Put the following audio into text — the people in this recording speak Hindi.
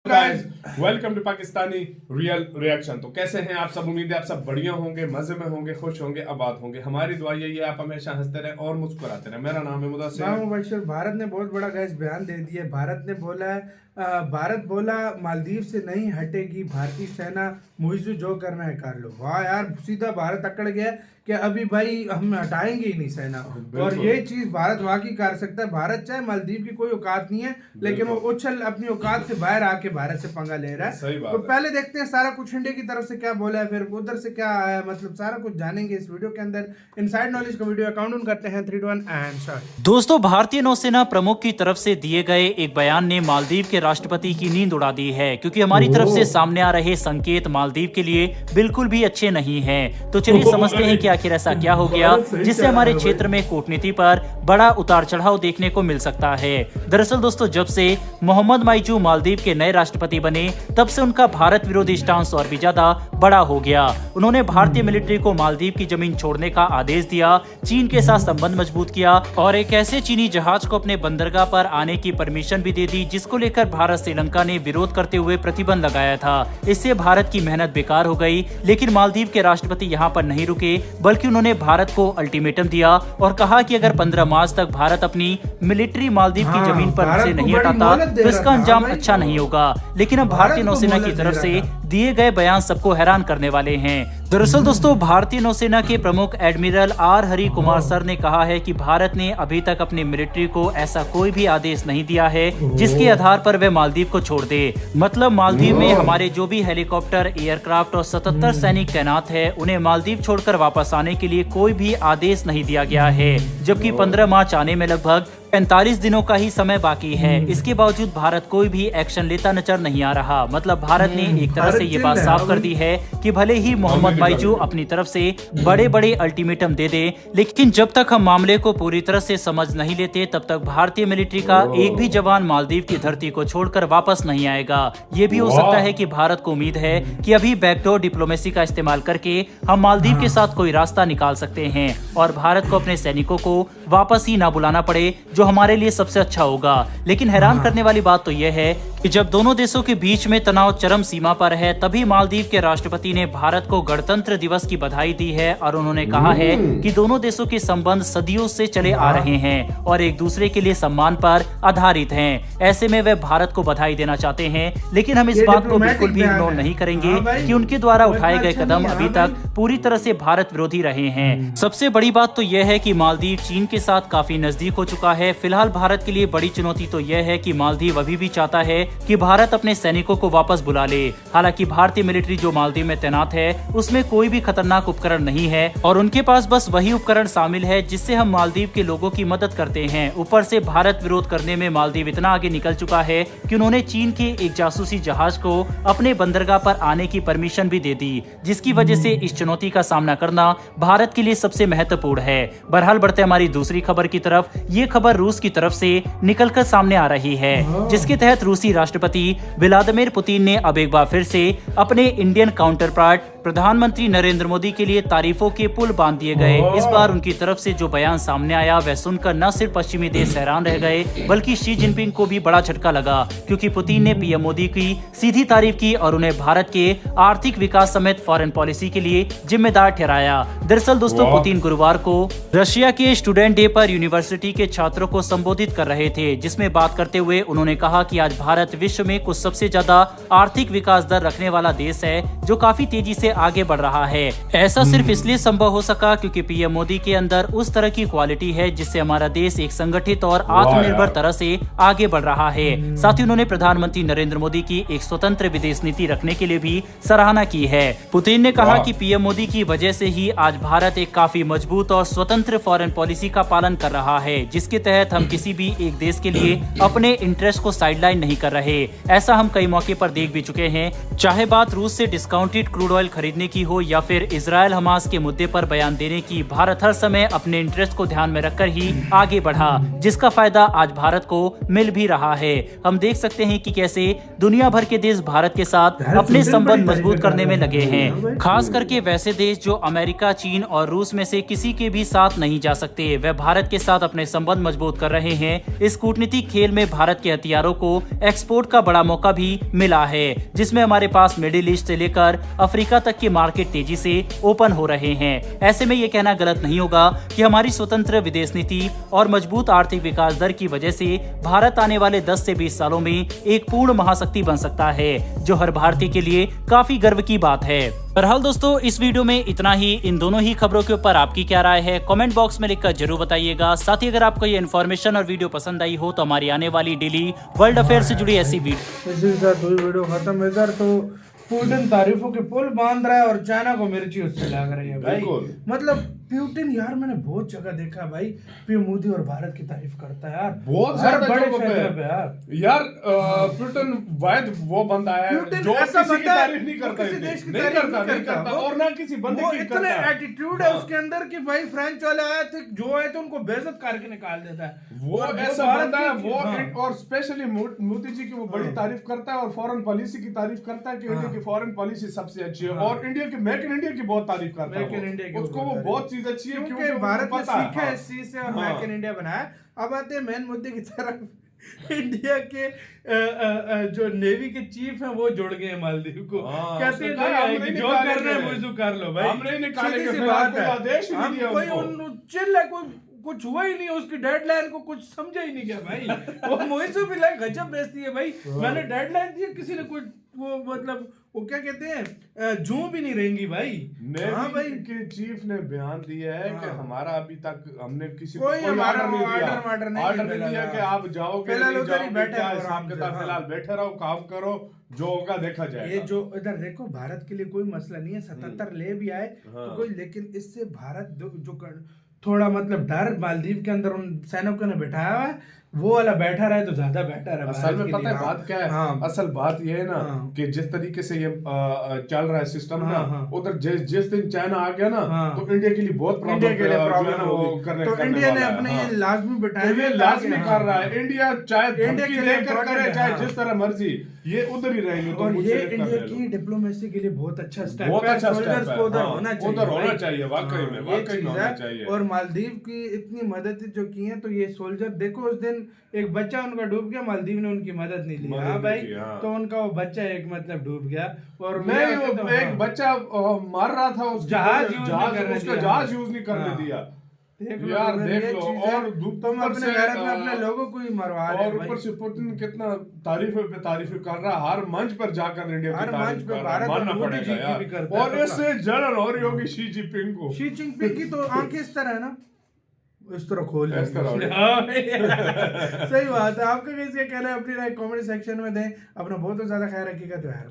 Guys welcome to Pakistani real reaction. तो कैसे हैं आप सब? उम्मीद है आप सब बढ़िया होंगे, मजे में होंगे, खुश होंगे, आबाद होंगे। हमारी दुआ यही है आप हमेशा हंसते रहें और मुस्कुराते रहें। मेरा नाम है मुदस्सिर। भारत ने बहुत बड़ा गैस बयान दे दिया। भारत ने बोला है भारत बोला मालदीव से नहीं हटेगी भारतीय सेना, मुइज़्ज़ू जो करना है कर लो। वाह यार, सीधा भारत अकड़ गया कि अभी भाई हम हटाएंगे ही नहीं सेना। और ये चीज भारत वाकई कर सकता है। भारत चाहे मालदीव की कोई औकात नहीं है, लेकिन वो उछल अपनी औकात से बाहर आके भारत से पंगा ले रहा है। तो पहले देखते हैं सारा कुछ इंडिया की तरफ से क्या बोला है, फिर उधर से क्या आया, मतलब सारा कुछ जानेंगे इस वीडियो के अंदर। इनसाइड नॉलेज का वीडियो काउंट करते हैं 3 2 1 एंड स्टार्ट। दोस्तों, भारतीय नौसेना प्रमुख की तरफ से दिए गए एक बयान ने मालदीव के राष्ट्रपति की नींद उड़ा दी है, क्योंकि हमारी तरफ से सामने आ रहे संकेत मालदीव के लिए बिल्कुल भी अच्छे नहीं हैं। तो चलिए समझते हैं कि आखिर ऐसा क्या हो गया जिससे हमारे क्षेत्र में कूटनीति पर बड़ा उतार चढ़ाव देखने को मिल सकता है। दरअसल दोस्तों, जब से मोहम्मद मुइज़्ज़ू मालदीव के नए राष्ट्रपति बने, तब से उनका भारत विरोधी स्टांस और भी ज्यादा बड़ा हो गया। उन्होंने भारतीय मिलिट्री को मालदीव की जमीन छोड़ने का आदेश दिया, चीन के साथ संबंध मजबूत किया और एक ऐसे चीनी जहाज को अपने बंदरगाह पर आने की परमिशन भी दे दी, जिसको लेकर भारत श्रीलंका ने विरोध करते हुए प्रतिबंध लगाया था। इससे भारत की मेहनत बेकार हो गई। लेकिन मालदीव के राष्ट्रपति यहाँ पर नहीं रुके, बल्कि उन्होंने भारत को अल्टीमेटम दिया और कहा कि अगर 15 मार्च तक भारत अपनी मिलिट्री मालदीव की जमीन पर से नहीं हटाता तो इसका अंजाम अच्छा नहीं होगा। लेकिन अब भारतीय नौसेना की तरफ से दिए गए बयान सबको हैरान करने वाले हैं। दरअसल दोस्तों, भारतीय नौसेना के प्रमुख admiral R Hari Kumar sir ने कहा है कि भारत ने अभी तक अपनी मिलिट्री को ऐसा कोई भी आदेश नहीं दिया है जिसके आधार पर वे मालदीव को छोड़ दे। मतलब मालदीव में हमारे जो भी हेलीकॉप्टर, एयरक्राफ्ट और 77 सैनिक तैनात है, उन्हें मालदीव छोड़कर वापस आने के लिए कोई भी आदेश नहीं दिया गया है। जबकि 15 मार्च आने में लगभग 45 दिनों का ही समय बाकी है। इसके बावजूद भारत कोई भी एक्शन लेता नजर नहीं आ रहा। मतलब भारत ने एक तरह से ये बात साफ कर दी है कि भले ही मोहम्मद मुइज़्ज़ू अपनी तरफ से बड़े बड़े अल्टीमेटम दे दे, लेकिन जब तक हम मामले को पूरी तरह से समझ नहीं लेते, तब तक भारतीय मिलिट्री का एक भी जवान मालदीव की धरती को छोड़कर वापस नहीं आएगा। ये भी हो सकता है कि भारत को उम्मीद है कि अभी बैकडोर डिप्लोमेसी का इस्तेमाल करके हम मालदीव के साथ कोई रास्ता निकाल सकते हैं और भारत को अपने सैनिकों को वापस ही ना बुलाना पड़े, जो हमारे लिए सबसे अच्छा होगा। लेकिन हैरान करने वाली बात तो यह है कि जब दोनों देशों के बीच में तनाव चरम सीमा पर है, तभी मालदीव के राष्ट्रपति ने भारत को गणतंत्र दिवस की बधाई दी है और उन्होंने कहा है कि दोनों देशों के संबंध सदियों से चले आ रहे हैं और एक दूसरे के लिए सम्मान पर आधारित हैं। ऐसे में वे भारत को बधाई देना चाहते हैं, लेकिन हम इस बात को बिल्कुल भी इग्नोर नहीं करेंगे कि उनके द्वारा उठाए गए कदम अभी तक पूरी तरह से भारत विरोधी रहे हैं। सबसे बड़ी बात तो यह है कि मालदीव चीन के साथ काफी नजदीक हो चुका है। फिलहाल भारत के लिए बड़ी चुनौती तो यह है कि मालदीव अभी भी चाहता है कि भारत अपने सैनिकों को वापस बुला ले। हालांकि भारतीय मिलिट्री जो मालदीव में तैनात है, उसमें कोई भी खतरनाक उपकरण नहीं है और उनके पास बस वही उपकरण शामिल है जिससे हम मालदीव के लोगों की मदद करते हैं। ऊपर से भारत विरोध करने में मालदीव इतना आगे निकल चुका है कि उन्होंने चीन के एक जासूसी जहाज को अपने बंदरगाह पर आने की परमिशन भी दे दी, जिसकी वजह से इस चुनौती का सामना करना भारत के लिए सबसे महत्वपूर्ण है। बहरहाल बढ़ते हमारी दूसरी खबर की तरफ। ये खबर रूस की तरफ से निकलकर सामने आ रही है, जिसके तहत रूसी राष्ट्रपति व्लादिमीर पुतिन ने अब एक बार फिर से अपने इंडियन काउंटर पार्ट प्रधानमंत्री नरेंद्र मोदी के लिए तारीफों के पुल बांध दिए गए। इस बार उनकी तरफ से जो बयान सामने आया, वह सुनकर न सिर्फ पश्चिमी देश हैरान रह गए, बल्कि शी जिनपिंग को भी बड़ा झटका लगा, क्योंकि पुतिन ने पीएम मोदी की सीधी तारीफ की और उन्हें भारत के आर्थिक विकास समेत फॉरेन पॉलिसी के लिए जिम्मेदार ठहराया। दरअसल दोस्तों, पुतिन गुरुवार को रशिया के स्टूडेंट डे पर यूनिवर्सिटी के छात्रों को संबोधित कर रहे थे, जिसमें बात करते हुए उन्होंने कहा कि आज भारत विश्व में कुछ सबसे ज्यादा आर्थिक विकास दर रखने वाला देश है, जो काफी तेजी से आगे बढ़ रहा है। ऐसा सिर्फ इसलिए संभव हो सका क्योंकि पीएम मोदी के अंदर उस तरह की क्वालिटी है जिससे हमारा देश एक संगठित और आत्मनिर्भर तरह से आगे बढ़ रहा है। साथ ही उन्होंने प्रधानमंत्री नरेंद्र मोदी की एक स्वतंत्र विदेश नीति रखने के लिए भी सराहना की है। पुतिन ने कहा कि पीएम मोदी की वजह से ही आज भारत एक काफी मजबूत और स्वतंत्र फॉरेन पॉलिसी का पालन कर रहा है, जिसके तहत हम किसी भी एक देश के लिए अपने इंटरेस्ट को साइडलाइन नहीं कर रहे। ऐसा हम कई मौके पर देख भी चुके हैं, चाहे बात रूस से डिस्काउंटेड क्रूड ऑयल खरीदने की हो या फिर इजराइल हमास के मुद्दे पर बयान देने की, भारत हर समय अपने इंटरेस्ट को ध्यान में रखकर ही आगे बढ़ा, जिसका फायदा आज भारत को मिल भी रहा है। हम देख सकते हैं कि कैसे दुनिया भर के देश भारत के साथ अपने संबंध मजबूत करने में लगे हैं। खास करके वैसे देश जो अमेरिका, चीन और रूस में से किसी के भी साथ नहीं जा सकते, वह भारत के साथ अपने संबंध मजबूत कर रहे हैं। इस कूटनीतिक खेल में भारत के हथियारों को एक्सपोर्ट का बड़ा मौका भी मिला है, जिसमें हमारे पास मिडिल ईस्ट से लेकर अफ्रीका तक की मार्केट तेजी से ओपन हो रहे हैं। ऐसे में यह कहना गलत नहीं होगा कि हमारी स्वतंत्र विदेश नीति और मजबूत आर्थिक विकास दर की वजह से भारत आने वाले 10 से 20 सालों में एक पूर्ण महाशक्ति बन सकता है, जो हर भारतीय के लिए काफी गर्व की बात है। बहरहाल दोस्तों, इस वीडियो में इतना ही। इन दोनों ही खबरों के ऊपर आपकी क्या राय है, कमेंट बॉक्स में लिखकर जरूर बताइएगा। साथ ही अगर आपको ये इन्फॉर्मेशन और वीडियो पसंद आई हो तो हमारी आने वाली डेली वर्ल्ड अफेयर से जुड़ी ऐसी वीडियो खत्म। इधर तो पुतिन तारीफों के पुल बांध रहा है और चाइना को मिर्ची उससे लाग रही है भाई। मतलब पुतिन, यार मैंने बहुत जगह देखा भाई, पीएम मोदी और भारत की तारीफ करता है यार, बहुत ज्यादा बड़े जगहों क्षेत्र पे यार पुतिन वायद वो बंदा है जो किसी की तारीफ नहीं करता, नहीं करता और ना किसी बंदे की करता। इतना एटीट्यूड है उसके अंदर कि भाई फ्रेंच वाले आए थे, जो आए थे उनको बेइज्जत करके निकाल देता है। वो ऐसा बंदा है वो, और स्पेशली मोदी जी की वो बड़ी तारीफ करता है और फॉरेन पॉलिसी की तारीफ करता है कि इंडिया की फॉरेन पॉलिसी सबसे अच्छी है, और इंडिया की मेक इन इंडिया की बहुत तारीफ करता है। उसको वो बहुत चीज अच्छी है क्योंकि भारत ने सीखा है इस चीज से और मेक इन इंडिया बनाया। अब आते हैं मेन मुद्दे की तरफ। इंडिया के जो नेवी के चीफ हैं वो जुड़ गए हैं मालदीव को, कहते हैं जो करना है मुझे कर लो भाई। हमने निकाले कि बात है, आदेश नहीं दिया उनको, चिल्ला कोई कुछ हुआ ही नहीं, उसकी डेडलाइन को कुछ समझा ही नहीं गया भाई। वो मोइसो भी लाइक गजब बेइज्जती है भाई। मैंने डेडलाइन दी, किसी ने कोई वो मतलब वो क्या कहते हैं जूं भी नहीं रहेंगी भाई। हाँ भाई के चीफ ने बयान दिया है कि हमारा अभी तक हमने किसी को कोई ऑर्डर नहीं दिया कि आप जाओगे फिलहाल बैठे रहो, काम करो, जो होगा देखा जाएगा। ये जो इधर देखो, भारत के लिए कोई मसला नहीं है, 77 ले भी आए तो कोई, लेकिन इससे भारत जो थोड़ा मतलब डर मालदीव के अंदर उन सैनिकों ने बैठाया हुआ है, वो वाला बैठा रहे तो ज्यादा बेटर है। असल में पता है बात क्या है? असल बात ये है ना कि जिस तरीके से ये चल रहा है सिस्टम ना, उधर जिस दिन चाइना आ गया ना तो इंडिया के लिए बहुत प्रॉब्लम होगी। तो इंडिया ने अपने लाजमी बैठाया, ये लाजमी कर रहा है। इंडिया चाहे धमकी देकर करे, चाहे जिस तरह मर्जी, ये उधर ही रहेंगे। और ये इंडिया की डिप्लोमेसी के लिए बहुत अच्छा स्टेप है, बहुत अच्छा स्टेप है, उधर होना चाहिए, वाकई में होना चाहिए। और मालदीव की इतनी मदद जो की है, तो ये सोल्जर देखो, उस दिन एक बच्चा उनका डूब गया, मालदीव ने उनकी मदद नहीं ली। हाँ भाई, तो उनका वो बच्चा एक मतलब डूब गया, और एक बच्चा मर रहा था, जहाज उसका जहाज यूज नहीं करने दिया। यार देख लो, और तुम अपने घर में अपने लोगों को ही मरवा रहे हो। और ऊपर से पुतिन कितना तारीफे पे तारीफे कर रहा है, हर मंच पर जाकर इंडिया की तारीफ कर रहा है, मानना पड़ेगा यार। और इससे जलन हो रही होगी शी जिनपिंग को। शी जिनपिंग की तो आंखें इस तरह है ना, इस तरह खोल सही बात है। आपका कैसे कहना है, अपनी राय कमेंट सेक्शन में दें। अपना बहुत ज्यादा ख्याल रखिएगा। तो यार